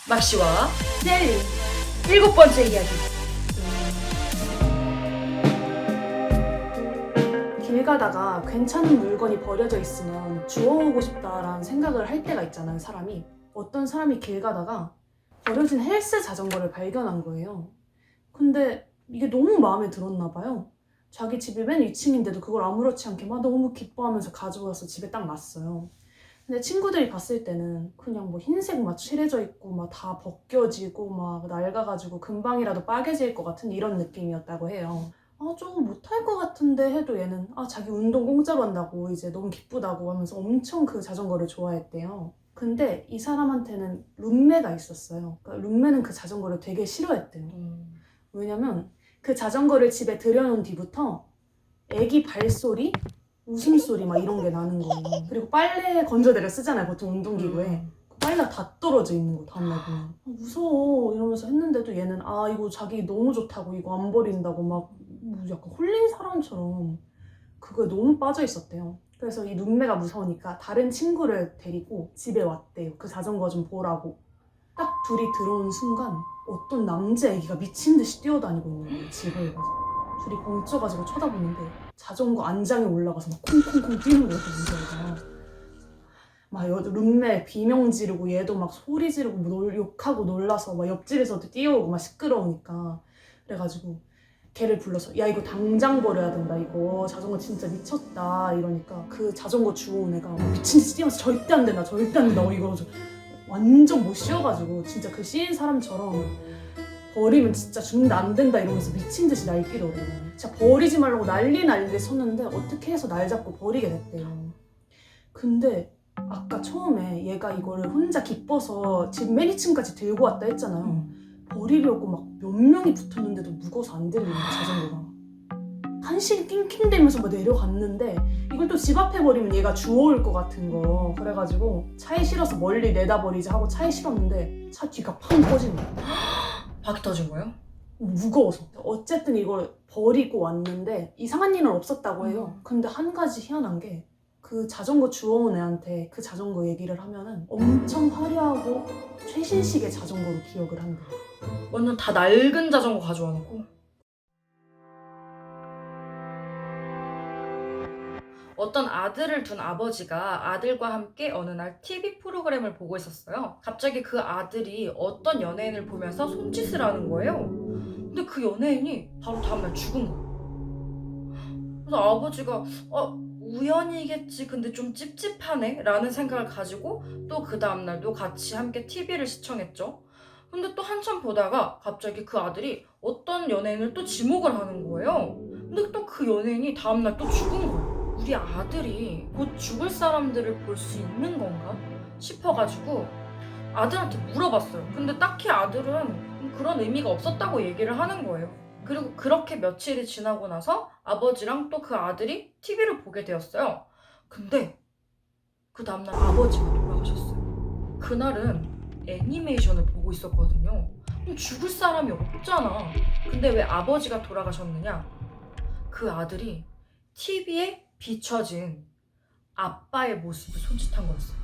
막시와 젤리 7번째 이야기. 길 가다가 괜찮은 물건이 버려져 있으면 주워오고 싶다라는 생각을 할 때가 있잖아요, 사람이. 어떤 사람이 길 가다가 버려진 헬스 자전거를 발견한 거예요. 근데 이게 너무 마음에 들었나 봐요. 자기 집이 맨 2층인데도 그걸 아무렇지 않게 막 너무 기뻐하면서 가져와서 집에 딱 놨어요. 근데 친구들이 봤을 때는 그냥 뭐 흰색 막 칠해져 있고 막 다 벗겨지고 막 낡아가지고 금방이라도 빠개질 것 같은 이런 느낌이었다고 해요. 조금 못할 것 같은데 해도 얘는 자기 운동 공짜로 한다고 이제 너무 기쁘다고 하면서 엄청 그 자전거를 좋아했대요. 근데 이 사람한테는 룸메가 있었어요. 그러니까 룸메는 그 자전거를 되게 싫어했대요. 왜냐면 그 자전거를 집에 들여놓은 뒤부터 애기 발소리, 웃음소리 막 이런 게 나는 거예요. 그리고 빨래 건조대를 쓰잖아요, 보통 운동기구에. 빨래가 다 떨어져 있는 거 다음날 보면. 무서워 이러면서 했는데도 얘는 이거 자기 너무 좋다고 이거 안 버린다고 막 뭐 약간 홀린 사람처럼 그거에 너무 빠져 있었대요. 그래서 이 룸메가 무서우니까 다른 친구를 데리고 집에 왔대요. 그 자전거 좀 보라고. 딱 둘이 들어온 순간 어떤 남자애기가 미친 듯이 뛰어다니고 있는 거예요, 집을 가지고. 둘이 벙쪄가지고 쳐다보는데 자전거 안장에 올라가서 막 콩콩콩 뛰는 거예요, 그 남자애가. 막 룸메 비명 지르고 얘도 막 소리 지르고 욕하고 놀라서 막 옆집에서도 뛰어오고 막 시끄러우니까. 그래가지고 걔를 불러서 야 이거 당장 버려야 된다, 이거 자전거 진짜 미쳤다 이러니까 그 자전거 주워온 애가 미친 듯이 뛰면서 절대 안 된다 절대 안 된다 이거 완전 못 쉬어가지고 진짜 그 씌인 사람처럼 버리면 진짜 죽는다 안 된다 이러면서 미친 듯이 날뛰더래요. 진짜 버리지 말라고 난리 섰는데 어떻게 해서 날 잡고 버리게 됐대요. 근데 아까 처음에 얘가 이거를 혼자 기뻐서 집 맨 2층까지 들고 왔다 했잖아요. 버리려고 막 몇 명이 붙었는데도 무거워서 안 들리는 거야, 자전거가. 한시이 낑낑대면서 막 내려갔는데 이걸 또 집 앞에 버리면 얘가 주워올 것 같은 거. 그래가지고 차에 실어서 멀리 내다 버리자 하고 차에 실었는데 차 뒤가 팡 꺼진 거야. 바퀴 터진 거예요? 무거워서. 어쨌든 이걸 버리고 왔는데 이상한 일은 없었다고 해요. 근데 한 가지 희한한 게 그 자전거 주워온 애한테 그 자전거 얘기를 하면은 엄청 화려하고 최신식의 자전거로 기억을 한대요. 완전 다 낡은 자전거 가져와 놓고. 어떤 아들을 둔 아버지가 아들과 함께 어느 날 TV 프로그램을 보고 있었어요. 갑자기 그 아들이 어떤 연예인을 보면서 손짓을 하는 거예요. 근데 그 연예인이 바로 다음날 죽은 거예요. 그래서 아버지가 우연이겠지, 근데 좀 찝찝하네 라는 생각을 가지고 또 그 다음날도 같이 함께 TV를 시청했죠. 근데 또 한참 보다가 갑자기 그 아들이 어떤 연예인을 또 지목을 하는 거예요. 근데 또 그 연예인이 다음날 또 죽은 거예요. 우리 아들이 곧 죽을 사람들을 볼 수 있는 건가 싶어가지고 아들한테 물어봤어요. 근데 딱히 아들은 그런 의미가 없었다고 얘기를 하는 거예요. 그리고 그렇게 며칠이 지나고 나서 아버지랑 또 그 아들이 TV를 보게 되었어요. 근데 그 다음날 아버지가 돌아가셨어요. 그날은 애니메이션을 보고 있었거든요. 그럼 죽을 사람이 없잖아. 근데 왜 아버지가 돌아가셨느냐? 그 아들이 TV에 비춰진 아빠의 모습을 손짓한 거였어요.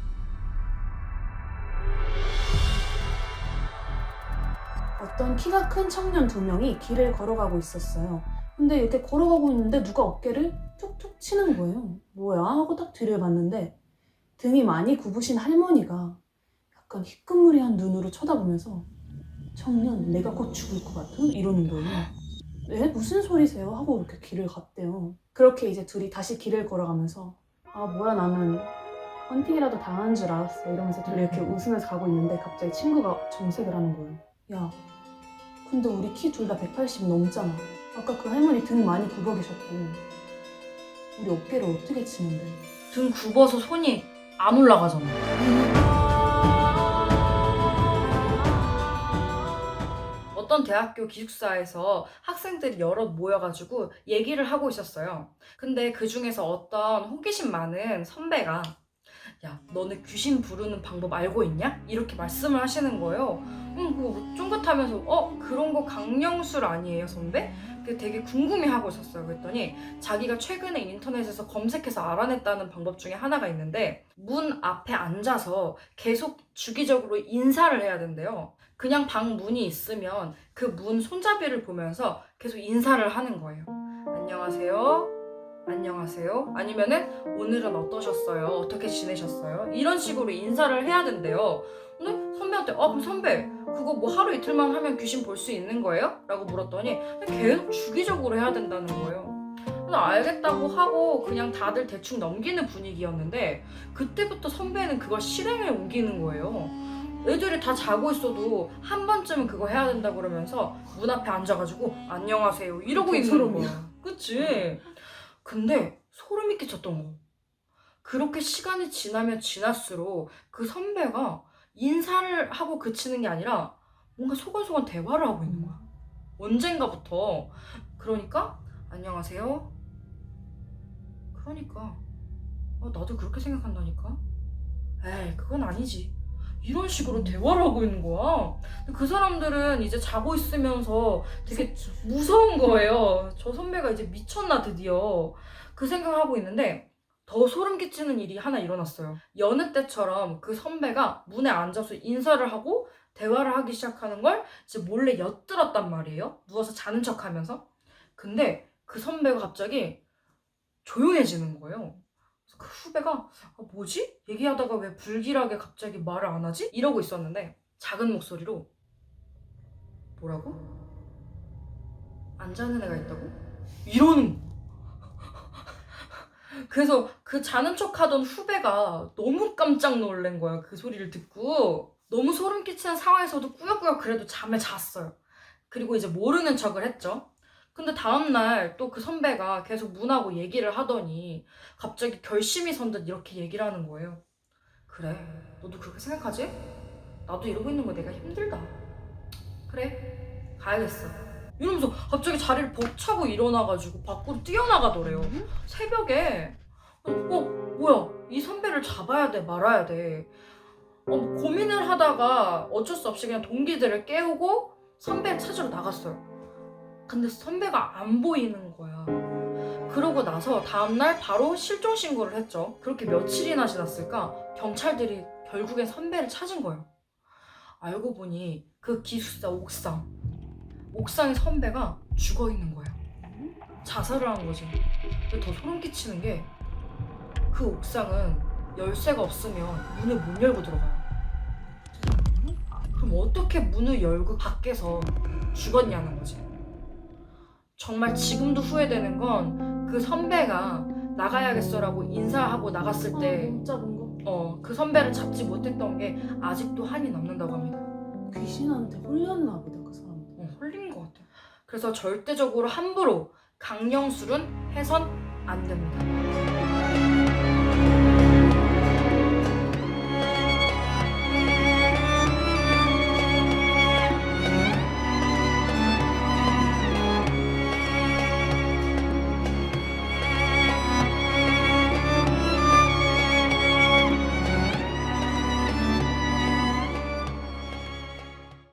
어떤 키가 큰 청년 2명이 길을 걸어가고 있었어요. 근데 이렇게 걸어가고 있는데 누가 어깨를 툭툭 치는 거예요. 뭐야? 하고 딱 뒤를 봤는데 등이 많이 굽으신 할머니가 약간 희끄무리한 눈으로 쳐다보면서 청년, 내가 곧 죽을 것 같아? 이러는 거예요. 네? 무슨 소리세요? 하고 이렇게 길을 갔대요. 그렇게 이제 둘이 다시 길을 걸어가면서 뭐야 나는 헌팅이라도 당한 줄 알았어 이러면서 둘이 이렇게 웃으면서 가고 있는데 갑자기 친구가 정색을 하는 거예요. 야, 근데 우리 키 둘 다 180 넘잖아. 아까 그 할머니 등 많이 굽어 계셨고 우리 어깨를 어떻게 치는데? 등 굽어서 손이 안 올라가잖아. 어떤 대학교 기숙사에서 학생들이 여럿 모여가지고 얘기를 하고 있었어요. 근데 그 중에서 어떤 호기심 많은 선배가 야, 너네 귀신 부르는 방법 알고 있냐? 이렇게 말씀을 하시는 거예요. 그거 쫑긋하면서 그런 거 강령술 아니에요, 선배? 그 되게 궁금해하고 있었어요. 그랬더니 자기가 최근에 인터넷에서 검색해서 알아냈다는 방법 중에 하나가 있는데 문 앞에 앉아서 계속 주기적으로 인사를 해야 된대요. 그냥 방 문이 있으면 그 문 손잡이를 보면서 계속 인사를 하는 거예요. 안녕하세요. 안녕하세요. 아니면은 오늘은 어떠셨어요? 어떻게 지내셨어요? 이런 식으로 인사를 해야 된대요. 근데 선배한테 그럼 선배 그거 뭐 하루 이틀만 하면 귀신 볼 수 있는 거예요? 라고 물었더니 계속 주기적으로 해야 된다는 거예요. 그래서 알겠다고 하고 그냥 다들 대충 넘기는 분위기였는데 그때부터 선배는 그걸 실행에 옮기는 거예요. 애들이 다 자고 있어도 한 번쯤은 그거 해야 된다 그러면서 문 앞에 앉아가지고 안녕하세요 이러고 있는 소름이야. 거야. 그치? 근데 소름이 끼쳤던 거. 그렇게 시간이 지나면 지날수록 그 선배가 인사를 하고 그치는 게 아니라 뭔가 소곤소곤 대화를 하고 있는 거야. 언젠가부터. 그러니까 안녕하세요. 그러니까 나도 그렇게 생각한다니까. 에이 그건 아니지. 이런 식으로 대화를 하고 있는 거야. 근데 그 사람들은 이제 자고 있으면서 되게 무서운 거예요. 저 선배가 이제 미쳤나 드디어. 그 생각을 하고 있는데 더 소름 끼치는 일이 하나 일어났어요. 여느 때처럼 그 선배가 문에 앉아서 인사를 하고 대화를 하기 시작하는 걸 이제 몰래 엿들었단 말이에요. 누워서 자는 척 하면서. 근데 그 선배가 갑자기 조용해지는 거예요. 그래서 그 후배가 뭐지? 얘기하다가 왜 불길하게 갑자기 말을 안 하지? 이러고 있었는데 작은 목소리로 뭐라고? 안 자는 애가 있다고? 이러는 거야. 그래서 그 자는 척하던 후배가 너무 깜짝 놀란 거야. 그 소리를 듣고. 너무 소름 끼치는 상황에서도 꾸역꾸역 그래도 잠에 잤어요. 그리고 이제 모르는 척을 했죠. 근데 다음날 또 그 선배가 계속 문하고 얘기를 하더니 갑자기 결심이 선 듯 이렇게 얘기를 하는 거예요. 그래, 너도 그렇게 생각하지? 나도 이러고 있는 거 내가 힘들다. 그래, 가야겠어. 이러면서 갑자기 자리를 벅차고 일어나가지고 밖으로 뛰어나가더래요. 새벽에 뭐야 이 선배를 잡아야 돼 말아야 돼 고민을 하다가 어쩔 수 없이 그냥 동기들을 깨우고 선배를 찾으러 나갔어요. 근데 선배가 안 보이는 거야. 그러고 나서 다음날 바로 실종 신고를 했죠. 그렇게 며칠이나 지났을까 경찰들이 결국엔 선배를 찾은 거예요. 알고 보니 그 기숙사 옥상에 선배가 죽어 있는 거예요. 자살을 한 거지. 근데 더 소름 끼치는 게 그 옥상은 열쇠가 없으면 문을 못 열고 들어가요. 그럼 어떻게 문을 열고 밖에서 죽었냐는 거지. 정말 지금도 후회되는 건 그 선배가 나가야겠어라고 인사하고 나갔을 때 문자 본 거? 그 선배를 잡지 못했던 게 아직도 한이 남는다고 합니다. 귀신한테 홀렸나 보다 그 사람. 홀린 것 같아요. 그래서 절대적으로 함부로 강령술은 해선 안 됩니다.